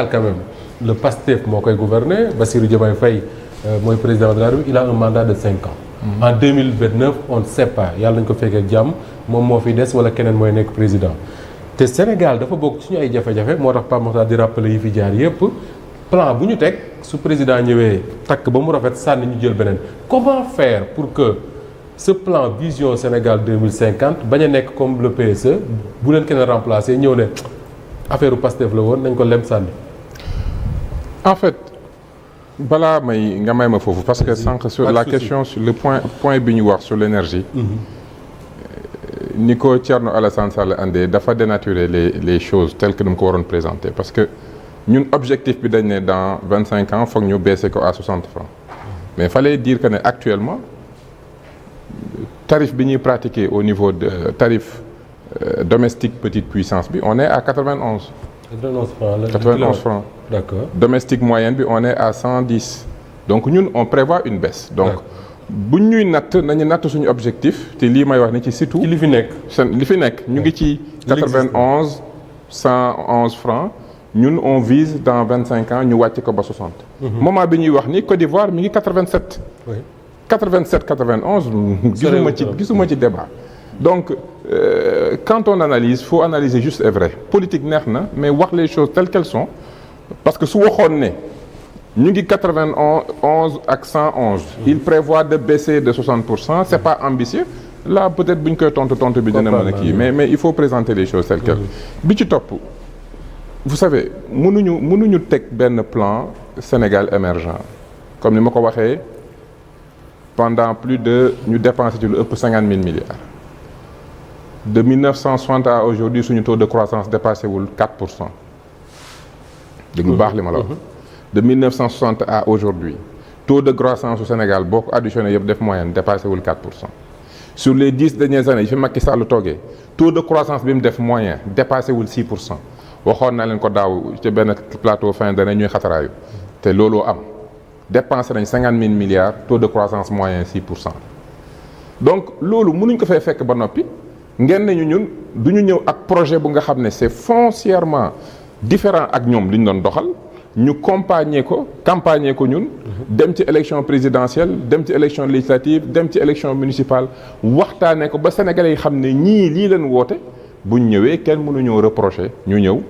quand même le PASTEF moo koy gouverner Bassirou Diomaye Faye mooy président de la République il a un mandat de 5 ans. En 2029 on ne sait pas yàlla nañu ko fekkee jàmm moom moo fi des wala keneen mooy nekk président te Sénégal dafa bokk suñu ay jafe-jafe moo tax Pape Makhtar di rappeler yi fi jaar yépp plan bu ñu teg su président ñëwee takk ba mu rafet sànni ñu jël beneen comment faire pour que ce plan vision Sénégal 2050 bañ a nekk comme le PSE bu leen keneen remplacer ñëw ne affaire u Pastef la woon nañ ko lem sànni. En fait balaa nga may ma foofu parce que sànq sur la question sur le point bi ñu wax sur l'énergie ni ko Thierno Alassane Sall andee dafa dénaturer les choses telles que nu mu ko waroon présenter parce que ñun objectif bi dañ ne dans 25 ans foog ñu baisser ko à 60 francs mais fallait dire que ne actuellement tarif bi ñuy pratiquer au niveau de tarif domestique petite puissance bi on est à 91. 91 francs. D'accord. Domestique moyenne bi on est à 110. Donc ñun on prévoit une baisse. Donc bu ñuy natt nañu natt suñu objectif te lii may wax ni ci surtout. ci li fi nekk. li fi nekk ñu ngi ci 91 111 francs ñun on vise dans 25 ans ñu wàcc ko ba 60. Moment bi ñuy wax ni Côte d'Ivoire mi ngi 87. Oui. 87 91 gisuma ci débat. Donc quand on analyse faut analyser juste et vrai politique neex na mais wax les choses telles qu'elles sont parce que su waxoon ne ñu ngi 91 ak 111. Il prévoit de baisser de 60%, c'est pas ambitieux. Là peut-être bu ñu koy tontu bi dina mën a kii mais il faut présenter les choses telles quelles. bi ci topp vous savez mënuñu teg benn plan Sénégal émergent comme ni ma ko waxee pendant plus de ñu dépensé ci lu ëpp 50 000 milliards. De 1960 à aujourd'hui suñu taux de croissance dépassé wul 4%. dégg lu baax li ma la wax. De 1960 à aujourd'hui taux de croissance au Sénégal boo ko additionné yëpp def moyenne dépassé wul 4%. Sur les 10 dernières années yi fi Macky Sall toogee taux de croissance bi mu def moyen dépassé wul 6%. waxoon naa leen ko daaw ci benn plateau fin d'année ñuy xataraayu te looloo am dépensé nañ 50 000 milliards taux de croissance moyen 6%. Donc loolu mënuñ ko fay fekk ba noppi. ngeen nañu ñun du ñu ñëw ak projet bu nga xam ne c'est foncièrement différent ak ñoom li ñu doon doxal ñu campagner ko ñun dem ci élection présidentielle dem ci élection législative dem ci élection municipale waxtaanee ko ba sénégalais yi xam ne ñii lii leen woote buñ ñëwee kenn mënuñoo reprocher ñu ñëw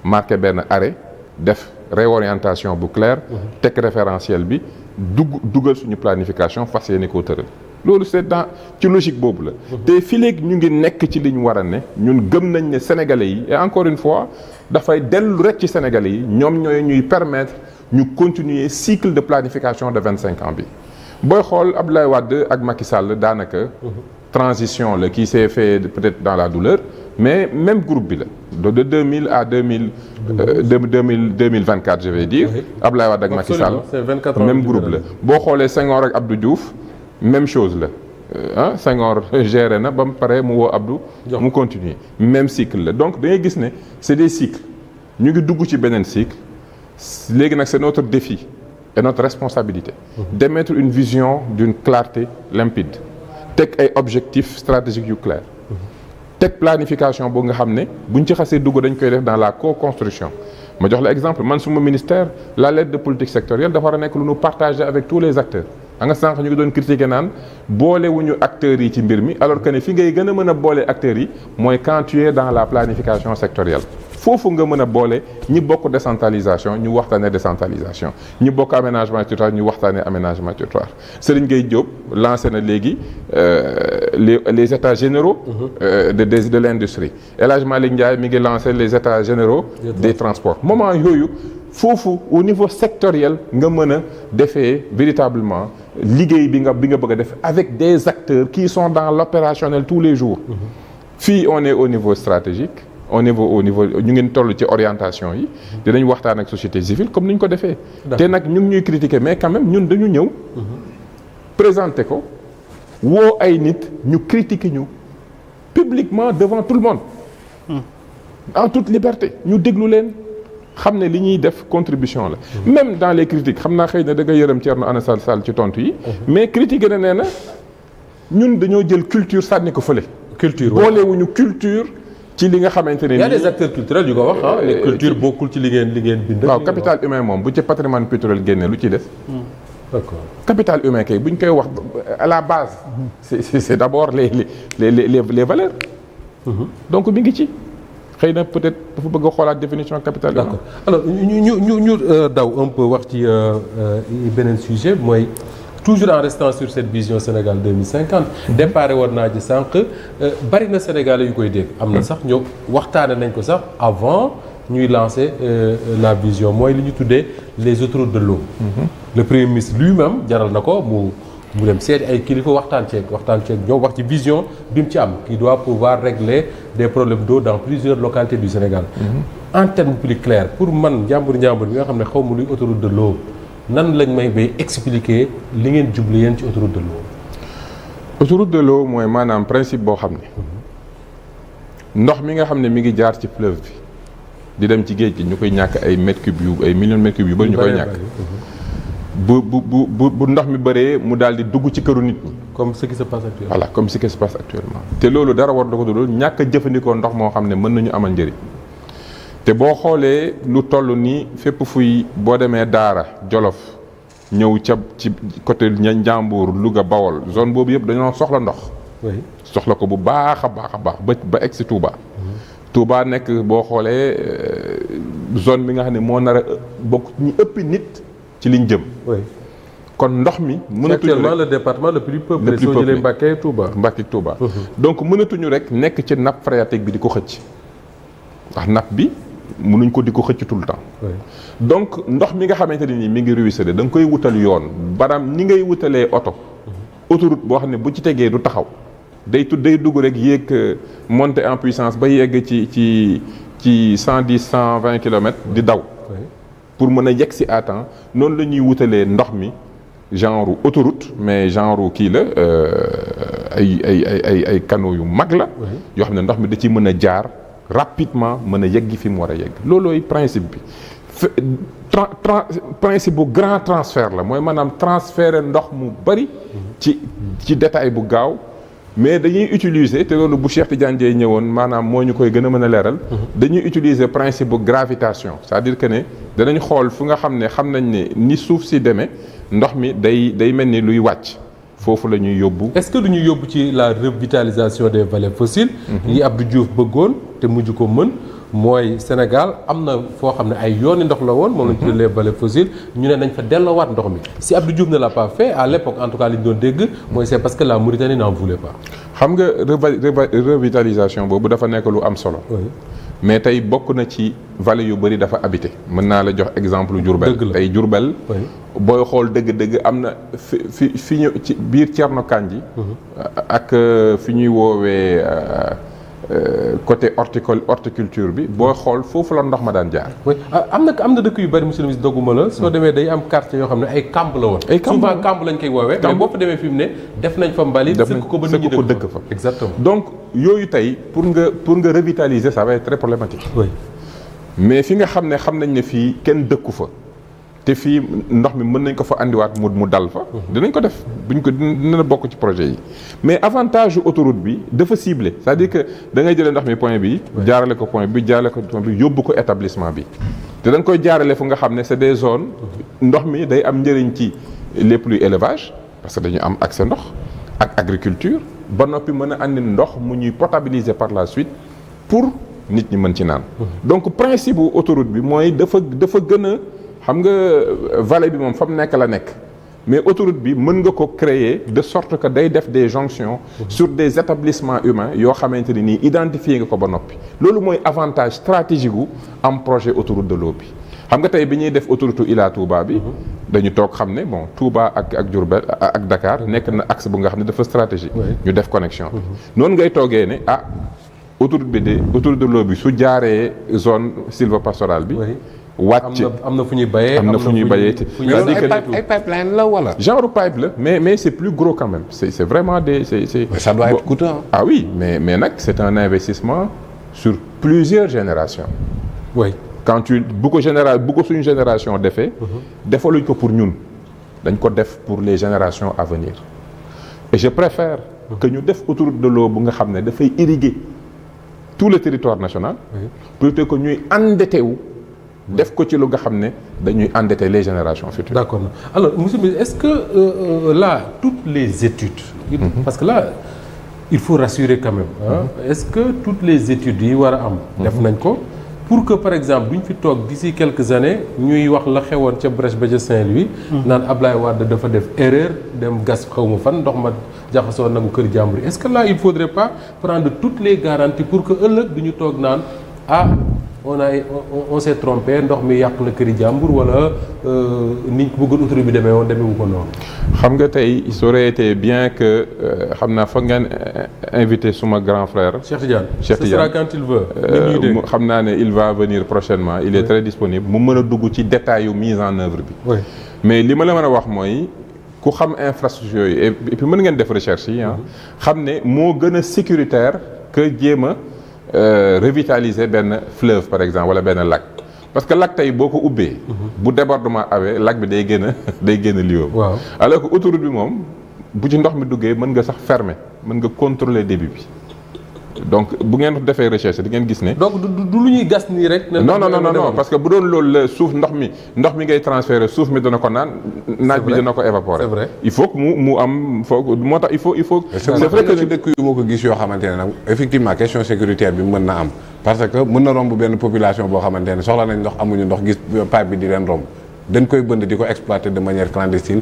marqué benn arrêt def réorientation bu claire teg référentiel bi dugal suñu planification fas yéene koo tëral loolu c'est dans ci logique boobu la te fii léegi ñu ngi nekk ci li ñu war a ne ñun gëm nañ ne sénégalais yi et encore une fois dafay dellu rek ci sénégalais yi ñoom ñooy ñuy permettre ñu continuer cycle de planification de 25 ans bi booy xool Abdoulaye Wade ak Macky Sall daanaka transition la qui s'est fait peut-être dans la douleur mais même groupe bi la de 2000 à 2024 je vais dire Abdoulaye Wade ak Macky Sall même groupe la boo xoolee Senghor ak Abdou Diouf même chose la Senghor géré na ba mu pare mu woo Abdou mu continuer même cycle la donc da ngay gis ne c'est des cycles ñu ngi dugg ci beneen cycle léegi nag c'est notre défi et notre responsabilité d'émettre une vision d'une clarté limpide teg ay objectifs stratégiques yu clairs teg planification boo nga xam ne buñ ci xasee dugg dañ koy def dans la co-construction ma jox la exemple man suma ministère la lettre de politique sectorielle dafa war a nekk lu ñu partager avec tous les acteurs a nga sànq ñu ngi doon critiquer naan boolewuñu acteurs yi ci mbir mi alors que ne fi ngay gën a mën a boole acteurs yi mooy quand tu es dans la planification sectorielle foofu nga mën a boole ñi bokk décentralisation ñu waxtaanee décentralisation ñi bokk aménagement territorial ñu waxtaanee aménagement territorial Serigne Gueye Diop lancé na léegi les états généraux de l'industrie El Hadj Malick Ndiaye mi ngi lancé les états généraux des transports moment yooyu foofu au niveau sectoriel nga mën a defee véritablement liggéey bi nga bëgg a def avec des acteurs qui sont dans l'opérationnel tous les jours fii on est au niveau stratégique au niveau ñu ngeen toll ci orientation yi dinañ waxtaan ak société civile comme ni ñu ko defee te nag ñu ngi ñuy critiquer mais quand même ñun dañu ñëw présenter ko woo ay nit ñu critiquer ñu publiquement devant tout le monde en toute liberté ñu déglu leen xam ne li ñuy def contribution la même dans les critiques xam naa xëy na da nga yërëm Thierno Alassane Sall ci tontu yi mais critiquer na nee na ñun dañoo jël culture sànni ko fële culture boolewuñu culture ci li nga xamante ne il y a des acteurs culturels yu ko wax ah. les culture bokkul ci li ngeen bind. waaw capital humain moom bu ci patrimoine culturel génne lu ci des. d'accord capital humain kay bu ñu koy wax à la base. c'est d'abord les valeurs. donc mi ngi ci. xëy na peut-être dafa bëgg a xoolaat définition capital humain. d'accord alors ñu daw un peu wax ci beneen sujet mooy toujours en restant sur cette vision Sénégal 2050 déparé war naa ji sànq bari na Sénégalais yu koy dégg am na sax ñoo waxtaane nañ ko sax avant ñuy lancer la vision mooy li ñu tuddee les autoroutes de l'eau. Le Premier ministre lui-même jaral na ko mu dem seeti ay kilifa waxtaan ceeg ñoom wax ci vision bi mu ci am qui doit pouvoir régler des problèmes d'eau dans plusieurs localités du Sénégal. En termes plus clairs pour man njàmbur bi nga xam ne xaw ma luy autoroute de l'eau nan lañ may bay expliquer li ngeen jublu yéen ci autoroute de l'eau. autoroute de l'eau mooy maanaam principe boo xam ne ndox mi nga xam ne mi ngi jaar ci fleuve bi di dem ci géej gi ñu koy ñàkk ay mètres cubes ay millions de mètres cubes yu bëri ñu koy ñàkk. bu ndox mi bëree mu daal di dugg ci këru nit ñi. comme ce qui se passe actuellement. voilà comme ce qui se passe actuellement. te loolu dara war na ko dul ñàkk a jëfandikoo ndox moo xam ne mën nañu amal njëriñ te boo xoolee lu toll nii fépp fuy boo demee Daara Jolof ñëw ca ci côté Njàmbur Louga Bawol zone boobu yëpp dañoo soxla ndox. soxla ko bu baax a baax ba egg si Touba. Touba nekk boo xoolee zone bi nga xam ne moo nar a bokk ñu ëppi nit. ci liñ jëm. kon ndox mi. mënatuñu actuellement le département le plus peuplé. soo jëlee Mbacké Touba. Donc mënatuñu rek nekk ci nappe phréatique bi di ko xëcc. ndax nappe bi mënuñ ko di ko xëcc tout le temps. donc ndox mi nga xamante ne nii mi ngi ruisselé da nga koy wutal yoon. baram ni ngay wutalee oto. autoroute boo xam ne bu ci tegee du taxaw. day dugg rek yéeg monter en puissance ba yegg ci 110 120 kilomètres di daw. pour mën a yegg si à temps noonu la ñuy wutalee ndox mi genre autoroute mais genre kii la ay canaux yu mag la. yoo xam ne ndox mi da ci mën a jaar rapidement mën a yegg fi mu war a yegg loolooy principe bi. principe bu grand transfert la mooy maanaam transférer ndox mu bari. ci détail bu gaaw. mais dañuy utiliser te loolu bu Cheikh Tidiane Dièye ñëwoon maanaam moo ñu koy gën a mën a leeral. dañuy utiliser principe bu gravitation c'est-à-dire que ne danañ xool fu nga xam nañ ne ni suuf si demee ndox mi day mel ni luy wàcc foofu la ñuy yóbbu. est-ce que du ñu yóbbu ci la revitalisation des vallées fossiles. yi Abdou Diouf bëggoon te mujj ko mën. mooy Sénégal am na foo xam ne ay yooni ndox la woon moom lañ tuddee les vallées fossiles ñu ne nañ fa delloowaat ndox mi si Abdou Diouf ne l'a pas fait à l'époque en tout cas li ñu doon dégg mooy c'est parce que la Mauritanie n'en voulait pas. xam nga revitalisation boobu dafa nekk lu am solo. mais tey bokk na ci vallée yu bëri dafa habité mën naa la jox exemple Diourbel. tey Diourbel. booy xool dëgg-dëgg am na fi ñu ci biir Thierno Kandji. ak fi ñuy woowee. côté horticulture bi boo xool foofu la ndox ma daan jaar. oui am na dëkk yu bari monsieur le ministre dogguma la. soo demee day am quartier yoo xam ne ay camp la woon. ay camp souvent camp lañ koy woowee. mais boo fa demee fi mu ne def nañ fa mbalit. sëkk ko ba nit ñi dëkk fa exactement. donc yooyu tey pour nga revitaliser ça va être très problématique. oui mais fi nga xam nañ ne fii kenn dëkku fa. te fii ndox mi mën nañ ko fa andiwaat mu dal fa. dinañ ko def buñ ko dina bokk ci projet yi. mais avantage yu autoroute bi dafa ciblé c'est-à-dire que da ngay jëlee ndox mi point bi. jaarale ko point bi yóbbu ko établissement bi. te da nga koy jaarale fu nga xam ne c'est des zones. ndox mi day am njëriñ ci lépp luy élevage parce que dañu am accès ndox ak agriculture ba noppi mën a andi ndox mu ñuy potabiliser par la suite pour nit ñi mën ci naan. donc principe bu autoroute bi mooy dafa gën a. xam nga vallée bi moom fa mu nekk la nekk mais autoroute bi mën nga ko créer de sorte que day def des jonctions sur des établissements humains yoo xamante ne nii identifier nga ko ba noppi loolu mooy avantage stratégique gu am projet autoroute de l'eau bi xam nga tey bi ñuy def autoroute Ila Touba bi dañu toog xam ne bon Touba ak Diourbel ak Dakar nekk na axe bu nga xam ne dafa stratégique ñu def connexion bi noonu ngay toogee ne autoroute de l'eau bi su jaaree zone sylvopastorale bi wàcc am na fu ñuy bayee am na fu ñuy bayee ay pipeline la wala. genre pipe la mais c'est plus gros quand même c'est vraiment c'est ça doit être coûteux. Ah oui mais nag c'est un investissement sur plusieurs générations. oui quand bu ko suñu génération defee. defaluñ ko pour ñun dañ ko def pour les générations à venir et je préfère que ñu def autoroute de l'eau bu nga xam ne dafay irriguer tout le territoire national plutôt que ñuy endetté wu def ko ci lu nga xam ne dañuy endetter les générations futures. D'accord. Alors monsieur le ministre, est-ce que là toutes les études parce que là il faut rassurer quand même est-ce que toutes les études yi war a am def nañ ko pour que par exemple bu ñu fi toog d'ici quelques années ñuy wax la xewoon ca Brèche ba ca Saint-Louis naan Ablaye Wade dafa def erreur dem gas xaw ma fan ndox ma jaxasoo nangu kër jàmbur yi est-ce que là il faudrait pas prendre toutes les garanties pour que ëllëg du ñu toog naan on s'est trompé ndox mi yàq na këri jàmbur wala ni ñu ko bëggoon autorité bi demee woon demeewu ko noonu. xam nga tey il aurait été bien que xam naa foog ngeen invité suma grand frère. Cheikh Tidiane. Cheikh ce sera quand il veut. xam naa ne il va venir prochainement il est très disponible mu mën a dugg ci détail yu mise en œuvre bi. oui mais li ma la mën a wax mooy ku xam infrastructure yi et puis mën ngeen def recherche yi xam ne moo gën a sécuritaire que jéem a revitaliser benn fleuve par exemple wala benn lac parce que lac tey boo ko ubbee. bu débordement awee lac bi day génn lieu. waaw alors que autoroute bi moom bu ci ndox mi duggee mën nga sax fermer mën nga contrôler débit bi donc bu ngeen defee recherche di ngeen gis ne. donc du lu ñuy gas nii rek. non parce que bu doon loolu la suuf ndox mi ngay transférer suuf mi dana ko naan. naaj bi dana ko évaporer. c'est vrai il faut que mu am moo tax il faut. c'est vrai que dëkk yu moo ko gis yoo xamante ne nag effectivement question sécuritaire bi mën na am parce que mën na romb benn population boo xamante ne soxla nañ ndox amuñu ndox gis pipe bi di leen romb dañ koy bënd di ko exploiter de manière clandestine.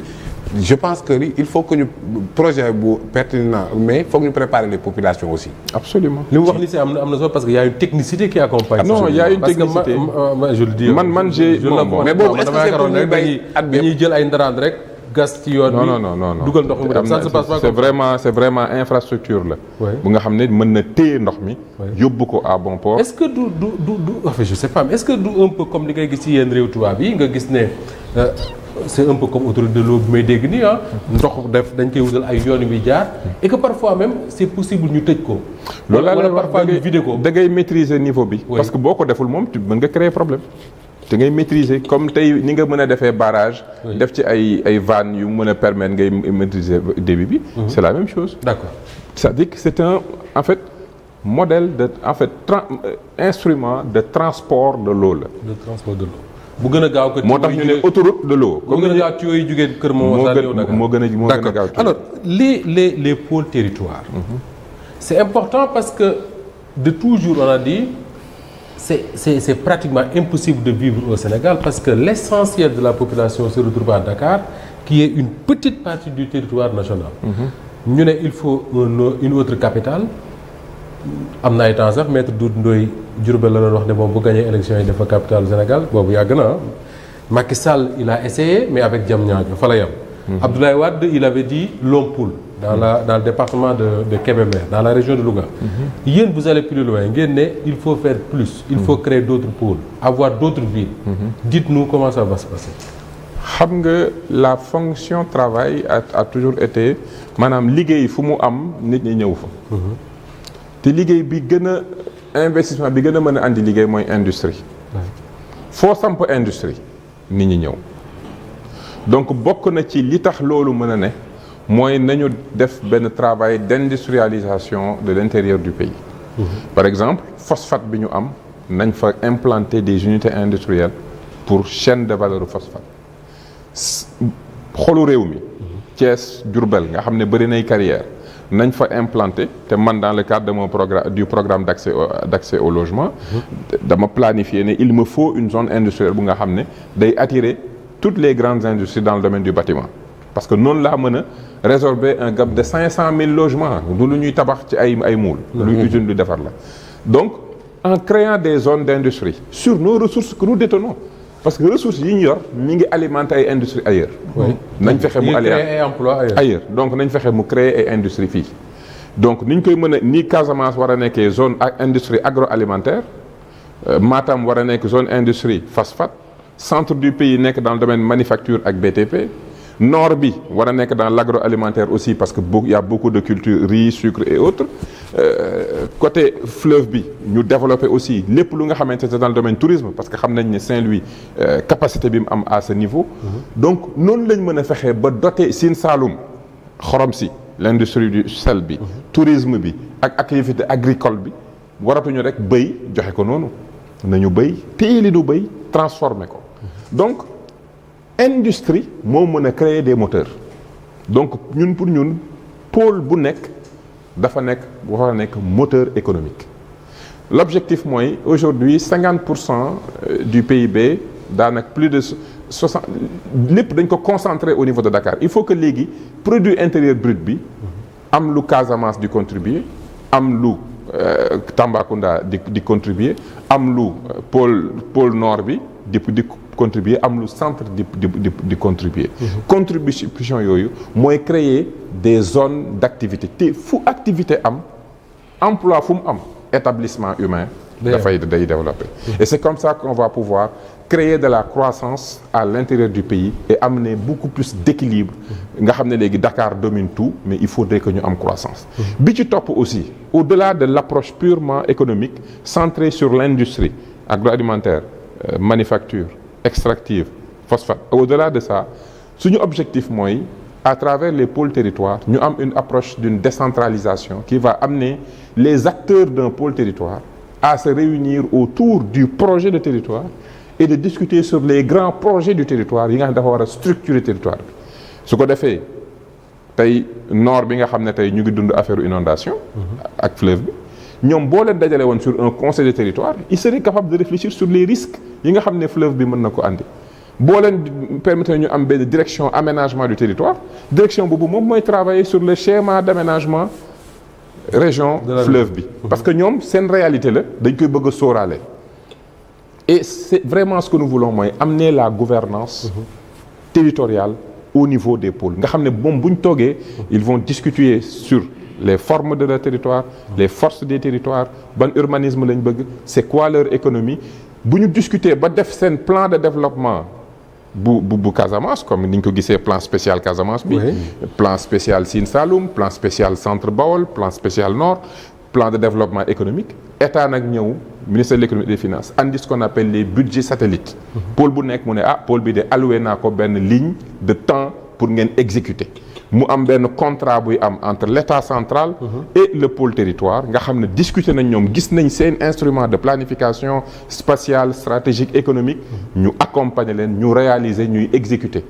Je pense que il faut que ñu projet bu pertinent mais foog ñu préparer les populations aussi. Absolument. li mu wax ni si am na solo parce que y a une technicité qui accompagne. non y a une technicité parce que je le dis. man j'ai mais boobu est-ce que c'est pour ñu bay at bi dañuy jël ay ndaraan rek gas ci yoon bi. non dugal ndox mi ça se passe pas c'est vraiment infrastructure la. bu nga xam ne mën na téye ndox mi. yóbbu ko à bon port. est-ce que du enfin je sais pas mais est-ce que du un peu comme li ngay gis ci yenn réew tubaab yi nga gis ne. c'est un peu comme autoroute de l'eau bi may dégg nii ndox dañ koy wutal ay yoon yu jaar et que parfois même c'est possible ñu tëj ko. loolu laa wala parfois ñu vider ko. da ngay maîtriser niveau bi. parce que boo ko deful moom mën nga créer problème. da ngay maîtriser comme tey ni nga mën a defee barrage. def ci ay vannes yu mën a permettre ngay maîtriser débit bi. c'est la même chose. d'accord c'est-à-dire que c'est un en fait modèle de instrument de transport de l'eau la. de transport de l'eau. bu gën a gaaw que moo tax ñu ne autoroute de l'eau. comme gën a gaaw tuyaux yi jógee Kër Momar moo gën a gaaw. alors les pôles territoires. C'est important parce que de toujours on a dit c'est pratiquement impossible de vivre au Sénégal parce que l'essentiel de la population se retrouve à Dakar qui est une petite partie du territoire national. ñu ne il faut une autre capitale. am na ay temps sax maître Doudou Ndoye Diourbel la doon wax ne moom bu gagné élection yi dafa capitale Sénégal boobu yàgg na Macky Sall il a essayé mais avec Diamniadio fa la yem. Abdoulaye Wade il avait dit Lompoul dans le département de Kébémer dans la région de Louga. Yéen vous allez plus loin ngeen ne il faut faire plus. il faut créer d'autres pôles avoir d'autres villes. Dites-nous comment ça va se passer. xam nga la fonction travail a toujours été maanaam liggéey fu mu am nit ñi ñëw fa. te liggéey bi gën a investissement bi gën a mën a andi liggéey mooy industrie. foo samp industrie nit ñi ñëw. donc bokk na ci li tax loolu mën a ne mooy nañu def benn travail d'industrialisation de l'intérieur du pays. par exemple phosphate bi ñu am nañ fa implanter des unités industrielles pour chaîne de valeur phosphate. xolu réew mi. Thiès Diourbel nga xam ne bëri nay carrière nañ fa implanter te man dans le cadre de mon programme d'accès au logement. dama planifier ne il me faut une zone industrielle bu nga xam ne day attirer toutes les grandes industries dans le domaine du bâtiment. parce que noonu laa mën a résorber un gap de 500 000 logements du lu ñuy tabax ci ay moule. luy usine lu defar la. donc en créant des zones d'industrie sur nos ressources que nous détenons. parce que ressources yi ñu yor mi ngi alimenter ay industries ailleurs. nañ fexe mu créer emploi ailleurs donc nañ fexe mu créer ay industries fii. donc ni ñu koy mën a ni Casamance war a nekkee zone industrie agroalimentaire Matam war a nekk zone industrie phosphate centre du pays nekk dans le domaine manufacture ak BTP. nord bi war a nekk dans l'agroalimentaire aussi parce que y a beaucoup de cultures riz sucre et autres côté fleuve bi ñu développer aussi lépp lu nga xamante ne dans le domaine tourisme parce que xam nañ ne Saint-Louis capacité bi mu am à ce niveau. donc noonu lañ mën a fexee ba doter Sine Saloum xorom si l'industrie du sel bi. tourisme bi ak activité agricole bi waratuñu rek bëy joxe ko noonu nañu bëy téye li nu bëy transformer ko donc industrie moo mën a créer des moteurs donc ñun pour ñun pôle bu nekk dafa nekk moteur économique l'objectif mooy aujourd'hui 50% du PIB daanaka plus de 60 lépp dañ ko concentrer au niveau de Dakar il faut que léegi produit intérieur brut bi am lu Casamance di contribuer am lu Tambacounda di contribuer am lu pôle nord bi di contribuer am lu centre di contribuer contribution yooyu mooy créer des zones d'activité te fu activité am emploi fu mu am établissement humain day développer et c'est comme ça qu'on va pouvoir créer de la croissance à l'intérieur du pays et amener beaucoup plus d'équilibre nga xam ne léegi Dakar domine tout mais il faudrait que ñu am croissance bi ci topp aussi au-delà de l'approche purement économique centrée sur l'industrie agroalimentaire manufacture extractive phosphate au-delà de ça suñu objectif mooy à travers les pôles territoires ñu am une approche d'une décentralisation qui va amener les acteurs d'un pôle territoire à se réunir autour du projet de territoire et de discuter sur les grands projets du territoire yi nga xam ne dafa war a structurer territoire bi su ko defee tey nord bi nga xam ne tey ñu ngi dund affaire inondation ak fleuve bi ñoom boo leen dajale woon sur un conseil de territoire ils seraient capables de réfléchir sur les risques yi nga xam ne fleuve bi mën na ko andi boo leen permettre ñu am benn direction aménagement du territoire direction boobu moom mooy travailler sur le schéma d'aménagement région fleuve bi parce que ñoom seen réalité la dañ koy bëgg a sóoraale et c'est vraiment ce que nous voulons mooy amener la gouvernance territoriale au niveau des pôles nga xam ne moom bu ñu toogee ils vont discuter sur les formes de leur territoire les forces des territoires ban urbanisme lañ bëgg c'est quoi leur économie bu ñu discuter ba def seen plan de développement bu Casamance comme ni ñu ko gisee plan spécial Casamance bi plan spécial Sine Saloum plan spécial Centre Baol plan spécial Nord plan de développement économique état nag ñëw ministère de l'économie et des finances andi ce qu'on appelle les budgets satellites pôle bu nekk mu ne pôle bi de alloué naa ko benn ligne de temps pour ngeen exécuter mu am benn contrat buy am entre l'état central et le pôle territoire nga xam ne discuter nañ ñoom gis nañ seen instrument de planification spatiale stratégique économique ñu accompagner leen ñu réaliser ñuy exécuter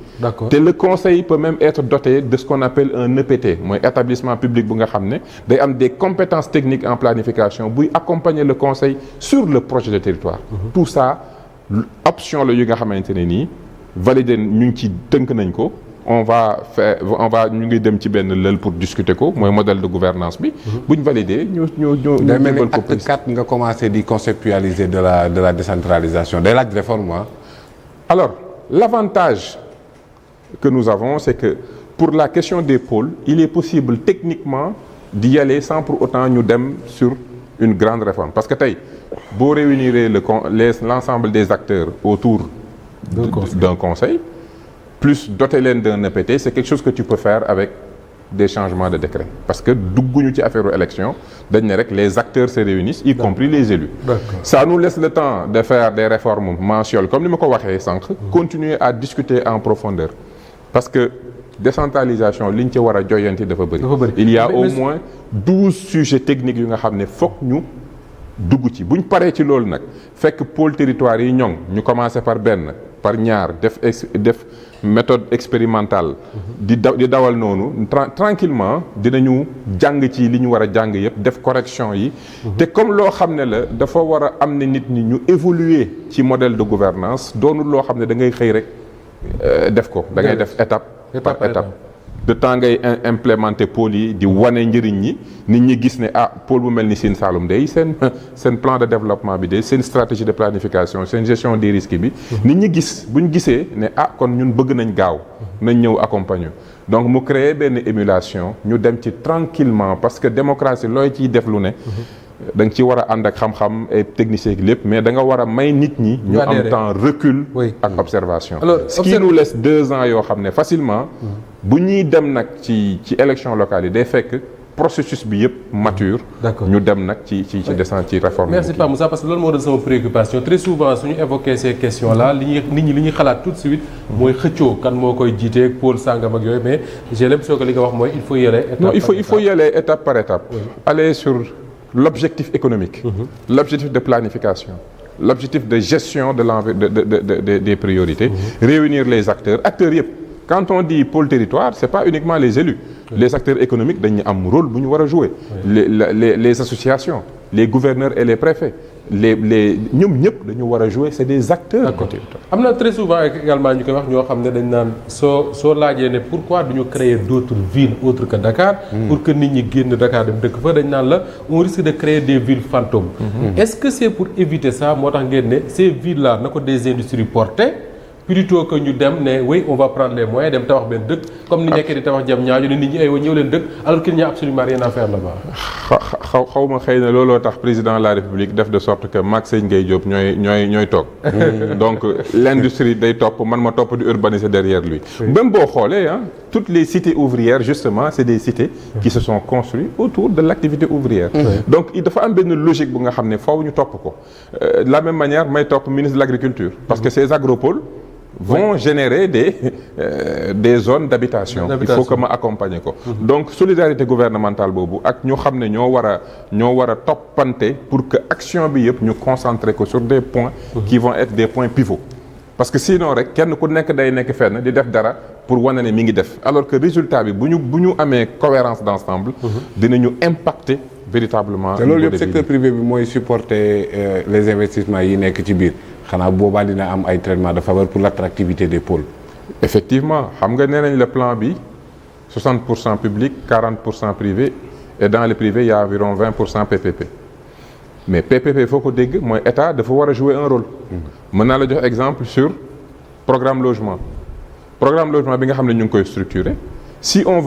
te le conseil peut même être doté de ce qu'on appelle un EPT mooy établissement public bu nga xam ne day am des compétences techniques en planification buy accompagner le conseil sur le projet de territoire tout ça option la yu nga xamante ne nii valider ñu ngi ci tënk nañ ko on va ñu ngi dem ci benn lël pour discuter ko mooy modèle de gouvernance bi bu ñu valider ñu mel ni acte 4 nga commencé di conceptualiser de la décentralisation day laaj réforme alors l'avantage que nous avons c'est que pour la question des pôles il est possible techniquement d'y aller sans pour autant ñu dem sur une grande réforme parce que tey boo réunir l'ensemble des acteurs autour d'un conseil plus doter leen d'un EPT c'est quelque chose que tu peux faire avec des changements de décret parce que dugguñu ci affaire élection dañ ne rek les acteurs se réunissent y compris les élus ça nous laisse le temps de faire des réformes mensuelles comme ni ma ko waxee sànq continuer à discuter en profondeur parce que décentralisation liñ ci war a joyanti dafa bëri il y a au moins 12 sujets techniques yu nga xam ne fokk ñu dugg ci buñ paree ci loolu nag fekk pôle territoire yi ñoŋ ñu commencer par benn par ñaar def méthode expérimentale di dawal noonu tranquillement dinañu jàng ci li ñu war a jàng yëpp def correction yi te comme loo xam ne la dafa war a am ne nit ñi ñu évoluer ci modèle de gouvernance doonul loo xam ne da ngay xëy rek def ko da ngay def étape par étape de temps ngay implémenter pôle yi di wane njëriñ ñi nit ñi gis ne pôle bu mel ni Sine Saloum day seen plan de développement bi de seen stratégie de planification seen gestion des risques bi nit ñi gis bu ñu gisee ne kon ñun bëgg nañ gaaw nañ ñëw accompagner donc mu créer benn émulation ñu dem ci tranquillement parce que démocratie looy ciy def lu ne da nga ci war a ànd ak xam-xam et technicien ak lépp mais da nga war a may nit ñi ñu am temps recul ak observation ce qui nous laisse 2 ans yoo xam ne facilement bu ñuy dem nag ci élection locale yi day fekk processus bi yëpp mature ñu dem nag ci descente ci réforme merci Pape Moussa parce que loolu moo doon sama préoccupation très souvent suñu évoqué ces questions là nit ñi li ñuy xalaat tout de suite mooy xëccoo kan moo koy jiitee pôle sangam ak yooyu mais j'ai l'impression que li nga wax mooy il faut y aller étape y aller étape par étape aller sur l'objectif économique, l'objectif de planification, l'objectif de gestion des priorités, réunir les acteurs yëpp. Quand on dit pôle territoire, c'est pas uniquement les élus. Les acteurs économiques dañu am rôle bu ñu war a jouer. Les associations, les gouverneurs et les préfets, ñoom ñëpp dañu war a jouer, c'est des acteurs. D'accord. Am na très souvent également ñu koy wax ñoo xam ne dañ naan soo laajee ne pourquoi duñu créer d'autres villes autres que Dakar. Pour que nit ñi génn Dakar dem dëkk fa dañ naan la on risque de créer des villes fantômes. Est-ce que c'est pour éviter ça moo tax ngeen ne ces villes là na ko des industries portées plutôt que ñu dem ne oui on va prendre les moyens dem tabax benn dëkk comme ni nekkee di tabax jam ñaajo ne nit ñi ay ñëw leen dëkk alors qu'il n'y a absolument rien à faire là-bas. xaw ma xëy na looloo tax président de la République def de sorte que Mack Sèye Gueye Diop ñooy toog. Donc l'industrie day topp man ma topp di urbaniser derrière lui. Même boo xoolee toutes les cités ouvrières justement c'est des cités qui se sont construites autour de l'activité ouvrière. Donc il dafa am benn logique bu nga xam ne faaw ñu topp ko. De la même manière may topp ministre de l'Agriculture parce que ces agropoles vont générer des zones d'habitation. Il faut que ma accompagner ko. Donc solidarité gouvernementale boobu ak ñu xam ne ñoo war a toppante pour que action bi yëpp ñu concentrer ko sur des points qui vont être des points pivots. Parce que sinon rek kenn ku nekk day nekk fenn di def dara pour wane ne mi ngi def alors que résultat bi bu ñu amee cohérence d'ensemble dinañu impacter véritablement. te loolu yëpp secteur privé bi mooy supporter les investissements yi nekk ci biir. xanaa boobaa dina am ay traitement de faveur pour l'attractivité des pôles. Effectivement xam nga nee nañ le plan bi 60% public 40% privé et dans le privé il y a environ 20% PPP. Mais PPP foo ko dégg mooy état dafa war a jouer un rôle. mën naa la jox exemple sur programme logement bi nga xam ne ñu ngi koy structurer si on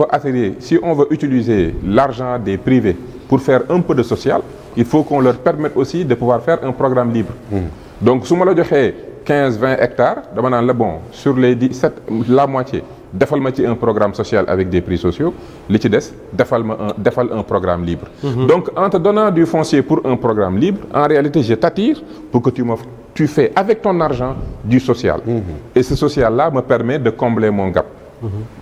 veut utiliser l'argent des privés pour faire un peu de social il faut qu'on leur permette aussi de pouvoir faire un programme libre. Donc su ma la joxee 15-20 hectares dama naan la bon sur les 17 la moitié defal ma ci un programme social avec des prix sociaux li ci des defal un programme libre. Donc en te donnant du foncier pour un programme libre en réalité je t'attire pour que tu fais avec ton argent du social. Et ce social là me permet de combler mon gap.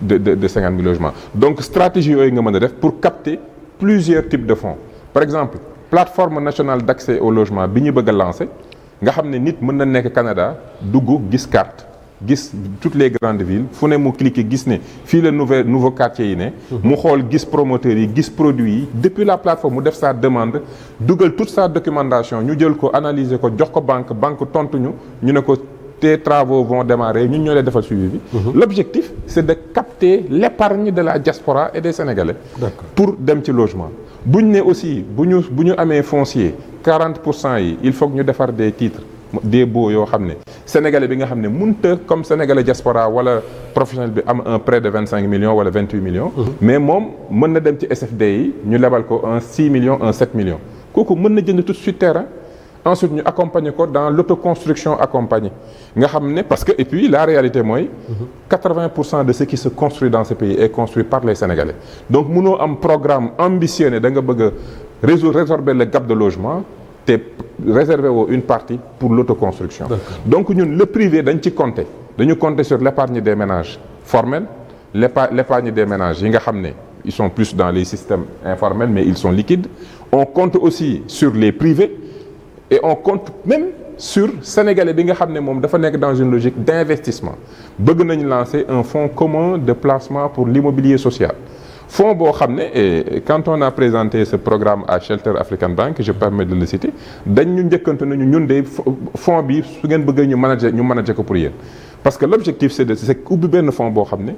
de 50 000 logements. Donc stratégie yooyu nga mën a def pour capter plusieurs types de fonds. Par exemple plateforme nationale d'accès au logement bi ñu bëgg a lancer. nga xam ne nit mën na nekk Canada dugg gis carte gis toutes les grandes villes fu ne mu cliquer gis ne fii la nouveau quartier yi ne mu xool gis promoteurs yi gis produits yi depuis la plateforme mu def sa demande dugal toute sa documentation ñu jël ko analyser ko jox ko banque tontuñu ñu ne ko tes travaux vont démarrer ñun ñoo lay defal suivi bi. L'objectif c'est de capter l'épargne de la diaspora et des Sénégalais. Pour dem ci logement bu ñu ne aussi bu ñu amee foncier 40% yi il faut que ñu defar des titres des baux yoo xam ne Sénégalais bi nga xam ne mënta comme Sénégalais diaspora wala professionnel bi am un prêt de 25 millions wala 28 millions. Mais moom mën na dem ci SFD yi ñu lebal ko un 6 millions un 7 millions kooku mën na jënd tout de suite terrain. Ensuite ñu accompagner ko dans l'autoconstruction accompagnée nga xam ne parce que et puis la réalité mooy 80% de ce qui se construit dans ce pays est construit par les Sénégalais donc mënoo am programme ambitieux ne da nga bëgg a résorber le gap de logement te réserver woo une partie pour l'autoconstruction. Donc ñun le privé dañu compter sur l'épargne des ménages formels l'épargne des ménages yi nga xam ne ils sont plus dans les systèmes informels mais ils sont liquides on compte aussi sur les privés. Et on compte même sur Sénégalais bi nga xam ne moom dafa nekk dans une logique d'investissement bëgg nañu lancer un fonds commun de placement pour l'immobilier social fonds boo xam ne et quand on a présenté ce programme à Shelter African Bank je permets de le citer dañ ñu njëkkante nañu ñun de fonds bi su ngeen bëggee ñu manager ko pour yéen parce que l'objectif c'est ubbi benn fonds boo xam ne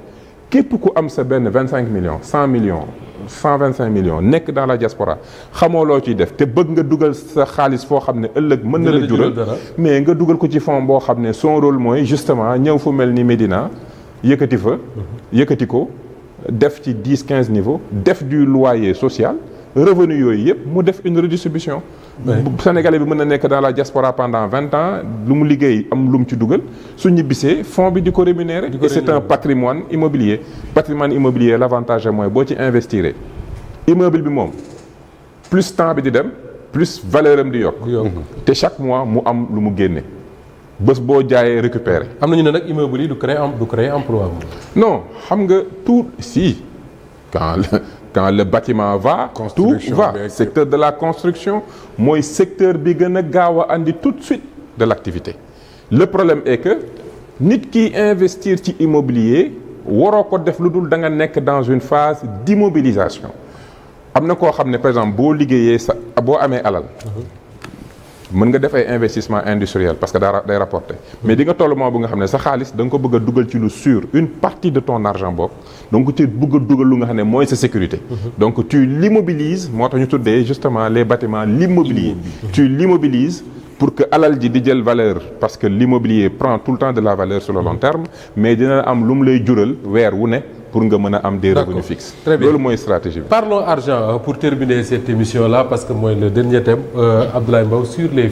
képp ku am sa benn 25 millions 100 millions 125 millions nekk dans la diaspora xamoo loo ciy def te bëgg nga dugal sa xaalis foo xam ne ëllëg mën na la jural mais nga dugal ko ci fonds boo xam ne son rôle mooy justement ñëw fu mel ni Médina yëkkati ko def ci 10-15 niveaux def du loyer social revenu yooyu yëpp mu def une redistribution. Sénégalais bi mën na nekk dans la diaspora pendant 20 ans lu mu liggéey am lu mu ci dugal su ñibbisee fonds bi di ko rémunérer. Et c'est un patrimoine immobilier. Patrimoine immobilier l'avantage mooy boo ci investir immeuble bi moom plus temps bi di dem plus valeur am di yokk. te chaque mois mu am lu mu génne bés boo jaayee récupérer. am na ñu ne nag immeuble yi du créer emploi. Non xam nga tout si quand quand le bâtiment va tout Construction va bi secteur de la construction mooy secteur bi gën a gaaw a andi tout de suite de l'activité le problème est que nit ki investir ci immobilier waroo ko def lu dul da nga nekk dans une phase d'immobilisation am na koo xam ne par exemple boo liggéeyee sa boo amee alal mën nga def ay investissement industriel parce que day rapporter mais di nga toll moment bu nga xam ne sa xaalis da nga ko bëgg a dugal ci lu sûr une partie de ton argent boobu donc tu bëgg a dugal lu nga xam ne mooy sa sécurité donc tu l'immobilises moo tax ñu tuddee justement les bâtiments l'immobilier tu l'immobilises pour que alal ji di jël valeur parce que l'immobilier prend tout le temps de la valeur sur le long terme mais dina am lu mu lay jural weer wu ne pour nga mën a am des revenus fixes. Très bien. loolu mooy stratégie bi. Parlons argent pour terminer cette émission là parce que mooy le dernier thème Abdoulaye Mbow sur les